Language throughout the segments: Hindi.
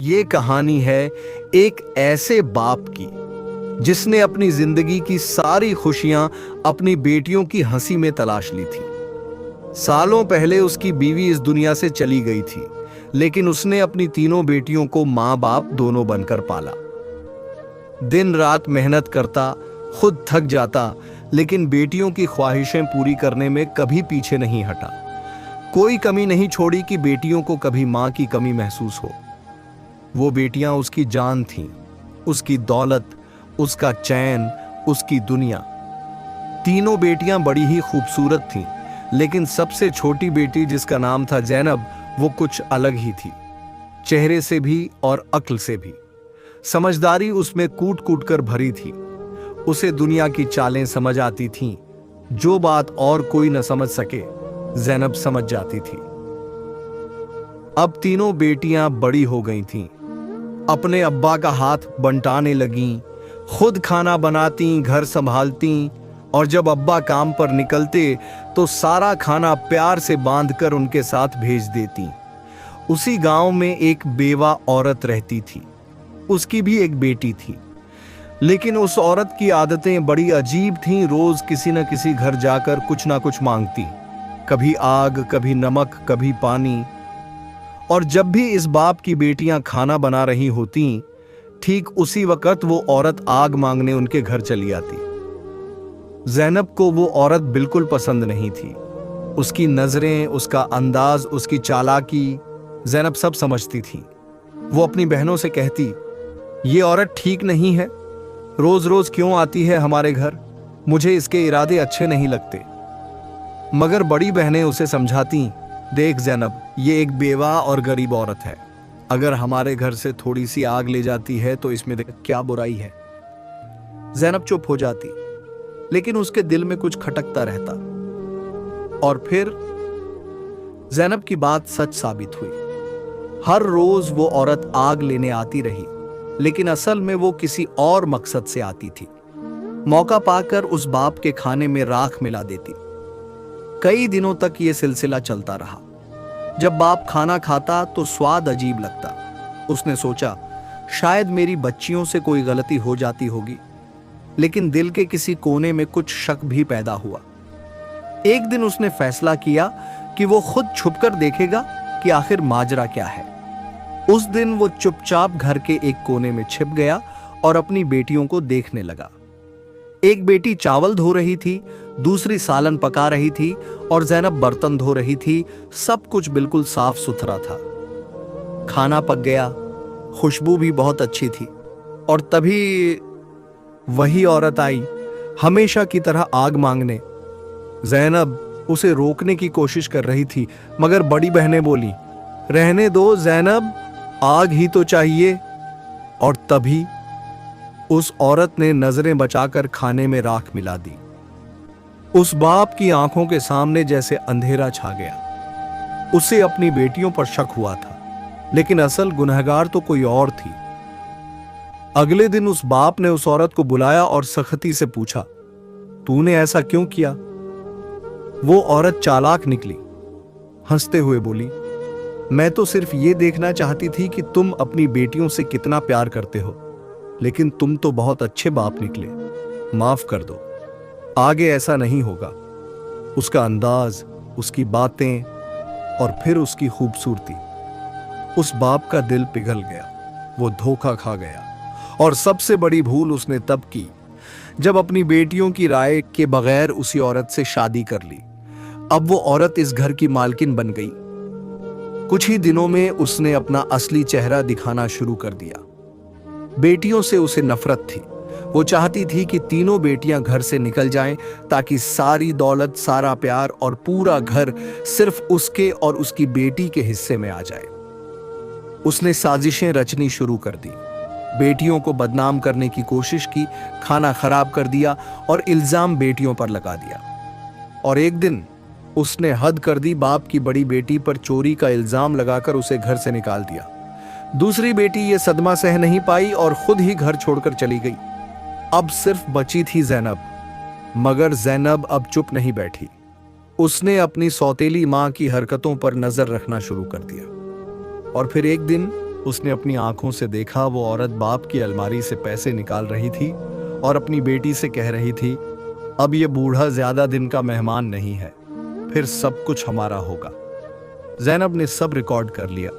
ये कहानी है एक ऐसे बाप की जिसने अपनी जिंदगी की सारी खुशियां अपनी बेटियों की हंसी में तलाश ली थी। सालों पहले उसकी बीवी इस दुनिया से चली गई थी, लेकिन उसने अपनी तीनों बेटियों को माँ बाप दोनों बनकर पाला। दिन रात मेहनत करता, खुद थक जाता, लेकिन बेटियों की ख्वाहिशें पूरी करने में कभी पीछे नहीं हटा। कोई कमी नहीं छोड़ी कि बेटियों को कभी माँ की कमी महसूस हो। वो बेटियां उसकी जान थीं, उसकी दौलत, उसका चैन, उसकी दुनिया। तीनों बेटियां बड़ी ही खूबसूरत थीं, लेकिन सबसे छोटी बेटी जिसका नाम था ज़ैनब, वो कुछ अलग ही थी, चेहरे से भी और अक्ल से भी। समझदारी उसमें कूट कूट कर भरी थी। उसे दुनिया की चालें समझ आती थीं। जो बात और कोई न समझ सके, ज़ैनब समझ जाती थी। अब तीनों बेटियां बड़ी हो गई थीं, अपने अब्बा का हाथ बंटाने लगीं, खुद खाना बनाती, घर संभालती, और जब अब्बा काम पर निकलते तो सारा खाना प्यार से बांधकर उनके साथ भेज देती। उसी गांव में एक बेवा औरत रहती थी। उसकी भी एक बेटी थी, लेकिन उस औरत की आदतें बड़ी अजीब थीं। रोज किसी न किसी घर जाकर कुछ ना कुछ मांगती, कभी आग, कभी नमक, कभी पानी। और जब भी इस बाप की बेटियां खाना बना रही होती, ठीक उसी वक्त वो औरत आग मांगने उनके घर चली आती। ज़ैनब को वो औरत बिल्कुल पसंद नहीं थी। उसकी नजरें, उसका अंदाज, उसकी चालाकी ज़ैनब सब समझती थी। वो अपनी बहनों से कहती, ये औरत ठीक नहीं है, रोज रोज क्यों आती है हमारे घर, मुझे इसके इरादे अच्छे नहीं लगते। मगर बड़ी बहनें उसे समझाती, देख ज़ैनब, ये एक बेवा और गरीब औरत है। अगर हमारे घर से थोड़ी सी आग ले जाती है तो इसमें क्या बुराई है। ज़ैनब चुप हो जाती, लेकिन उसके दिल में कुछ खटकता रहता। और फिर ज़ैनब की बात सच साबित हुई। हर रोज वो औरत आग लेने आती रही, लेकिन असल में वो किसी और मकसद से आती थी। मौका पाकर उस बाप के खाने में राख मिला देती। कई दिनों तक ये सिलसिला चलता रहा। जब बाप खाना खाता तो स्वाद अजीब लगता। उसने सोचा, शायद मेरी बच्चियों से कोई गलती हो जाती होगी, लेकिन दिल के किसी कोने में कुछ शक भी पैदा हुआ। एक दिन उसने फैसला किया कि वो खुद छुपकर देखेगा कि आखिर माजरा क्या है। उस दिन वो चुपचाप घर के एक कोने में छिप गया और अपनी बेटियों को देखने लगा। एक बेटी चावल धो रही थी, दूसरी सालन पका रही थी, और ज़ैनब बर्तन धो रही थी। सब कुछ बिल्कुल साफ सुथरा था। खाना पक गया, खुशबू भी बहुत अच्छी थी, और तभी वही औरत आई, हमेशा की तरह आग मांगने। ज़ैनब उसे रोकने की कोशिश कर रही थी, मगर बड़ी बहनें बोली, रहने दो ज़ैनब, आग ही तो चाहिए। और तभी उस औरत ने नजरें बचाकर खाने में राख मिला दी। उस बाप की आंखों के सामने जैसे अंधेरा छा गया। उसे अपनी बेटियों पर शक हुआ था, लेकिन असल गुनहगार तो कोई और थी। अगले दिन उस बाप ने उस औरत को बुलाया और सख्ती से पूछा, तूने ऐसा क्यों किया? वो औरत चालाक निकली, हंसते हुए बोली, मैं तो सिर्फ ये देखना चाहती थी कि तुम अपनी बेटियों से कितना प्यार करते हो, लेकिन तुम तो बहुत अच्छे बाप निकले, माफ कर दो, आगे ऐसा नहीं होगा। उसका अंदाज, उसकी बातें, और फिर उसकी खूबसूरती। उस बाप का दिल पिघल गया। वो धोखा खा गया। और सबसे बड़ी भूल उसने तब की जब अपनी बेटियों की राय के बगैर उसी औरत से शादी कर ली। अब वो औरत इस घर की मालकिन बन गई। कुछ ही दिनों में उसने अपना असली चेहरा दिखाना शुरू कर दिया। बेटियों से उसे नफरत थी। वो चाहती थी कि तीनों बेटियां घर से निकल जाएं, ताकि सारी दौलत, सारा प्यार और पूरा घर सिर्फ उसके और उसकी बेटी के हिस्से में आ जाए। उसने साजिशें रचनी शुरू कर दी। बेटियों को बदनाम करने की कोशिश की, खाना खराब कर दिया और इल्जाम बेटियों पर लगा दिया। और एक दिन उसने हद कर दी, बाप की बड़ी बेटी पर चोरी का इल्जाम लगाकर उसे घर से निकाल दिया। दूसरी बेटी ये सदमा सह नहीं पाई और खुद ही घर छोड़कर चली गई। अब सिर्फ बची थी ज़ैनब, मगर ज़ैनब अब चुप नहीं बैठी। उसने अपनी सौतेली मां की हरकतों पर नजर रखना शुरू कर दिया। और फिर एक दिन उसने अपनी आंखों से देखा वो औरत बाप की अलमारी से पैसे निकाल रही थी और अपनी बेटी से कह रही थी, अब ये बूढ़ा ज्यादा दिन का मेहमान नहीं है, फिर सब कुछ हमारा होगा। ज़ैनब ने सब रिकॉर्ड कर लिया।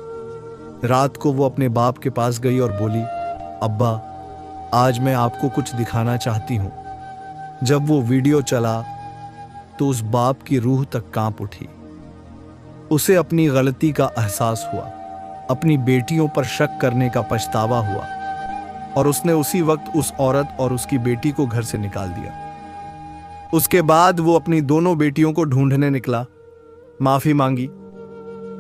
रात को वो अपने बाप के पास गई और बोली, अब्बा, आज मैं आपको कुछ दिखाना चाहती हूँ। जब वो वीडियो चला तो उस बाप की रूह तक कांप उठी। उसे अपनी गलती का एहसास हुआ, अपनी बेटियों पर शक करने का पछतावा हुआ और उसने उसी वक्त उस औरत और उसकी बेटी को घर से निकाल दिया। उसके बाद वो अपनी दोनों बेटियों को ढूंढने निकला, माफी मांगी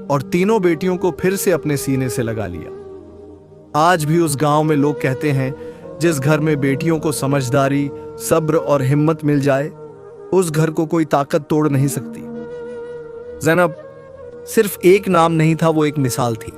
और तीनों बेटियों को फिर से अपने सीने से लगा लिया। आज भी उस गांव में लोग कहते हैं, जिस घर में बेटियों को समझदारी, सब्र और हिम्मत मिल जाए, उस घर को कोई ताकत तोड़ नहीं सकती। ज़ैनब सिर्फ एक नाम नहीं था, वो एक मिसाल थी।